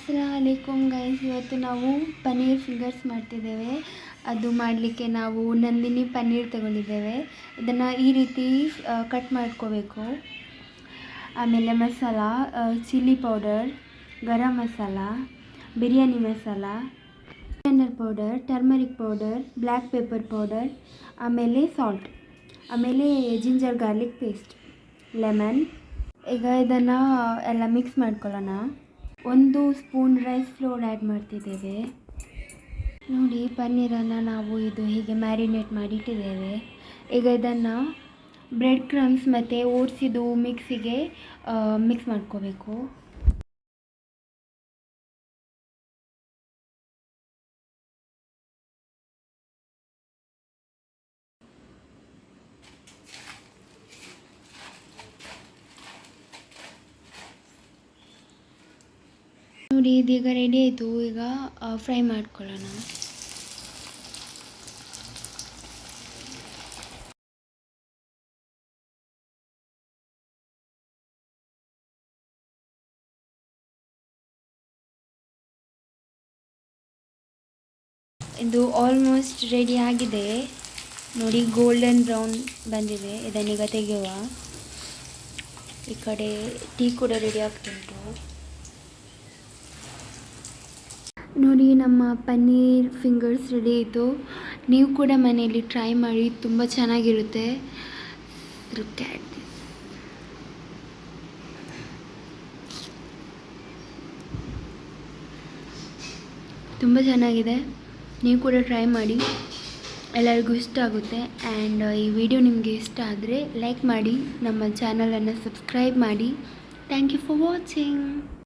ಅಸ್ಸಲಾಮು ಅಲೈಕುಮ್ guys. ಇವತ್ತು ನಾವು paneer fingers ಮಾಡ್ತಿದ್ದೇವೆ. ಅದು ಮಾಡಲಿಕ್ಕೆ ನಾವು ನಂದಿನಿ ಪನ್ನೀರ್ ತಗೊಂಡಿದ್ದೇವೆ. ಇದನ್ನು ಈ ರೀತಿ ಕಟ್ ಮಾಡ್ಕೋಬೇಕು. ಆಮೇಲೆ masala, chilli powder, garam masala, biryani masala, paneer powder, turmeric powder, black pepper powder, ಆಮೇಲೆ ಸಾಲ್ಟ್, ಆಮೇಲೆ ಜಿಂಜರ್ ಗಾರ್ಲಿಕ್ ಪೇಸ್ಟ್, ಲೆಮನ್. ಈಗ ಇದನ್ನು ಎಲ್ಲ ಮಿಕ್ಸ್ ಮಾಡ್ಕೊಳ್ಳೋಣ. 1 ಸ್ಪೂನ್ ರೈಸ್ ಫ್ಲೋರ್ ಆ್ಯಡ್ ಮಾಡ್ತಿದ್ದೇವೆ. ನೋಡಿ, ಪನ್ನೀರನ್ನು ನಾವು ಇದು ಹೀಗೆ ಮ್ಯಾರಿನೇಟ್ ಮಾಡಿ ಇಟ್ಟಿದ್ದೇವೆ. ಈಗ ಇದನ್ನು ಬ್ರೆಡ್ ಕ್ರಮ್ಸ್ ಮತ್ತು ಓಟ್ಸಿದು ಮಿಕ್ಸಿಗೆ ಮಿಕ್ಸ್ ಮಾಡ್ಕೋಬೇಕು. ನೋಡಿ, ಇದೀಗ ರೆಡಿ ಆಯಿತು. ಈಗ ಫ್ರೈ ಮಾಡ್ಕೊಳ್ಳೋಣ. ಇದು ಆಲ್ಮೋಸ್ಟ್ ರೆಡಿ ಆಗಿದೆ. ನೋಡಿ, ಗೋಲ್ಡನ್ ಬ್ರೌನ್ ಬಂದಿದೆ. ಇದನ್ನೀಗ ತೆಗೆಯುವ. ಈ ಕಡೆ ಟೀ ಕೂಡ ರೆಡಿ ಆಗ್ತುಂಟು. ನೋಡಿ, ನಮ್ಮ ಪನ್ನೀರ್ ಫಿಂಗರ್ಸ್ ರೆಡಿ ಆಯಿತು. ನೀವು ಕೂಡ ಮನೆಯಲ್ಲಿ ಟ್ರೈ ಮಾಡಿ, ತುಂಬ ಚೆನ್ನಾಗಿರುತ್ತೆ. Look at this. ತುಂಬ ಚೆನ್ನಾಗಿದೆ. ನೀವು ಕೂಡ ಟ್ರೈ ಮಾಡಿ, ಎಲ್ಲರಿಗೂ ಇಷ್ಟ ಆಗುತ್ತೆ. ಆ್ಯಂಡ್ ಈ ವಿಡಿಯೋ ನಿಮಗೆ ಇಷ್ಟ ಆದರೆ ಲೈಕ್ ಮಾಡಿ, ನಮ್ಮ ಚಾನಲನ್ನು ಸಬ್ಸ್ಕ್ರೈಬ್ ಮಾಡಿ. Thank you for watching.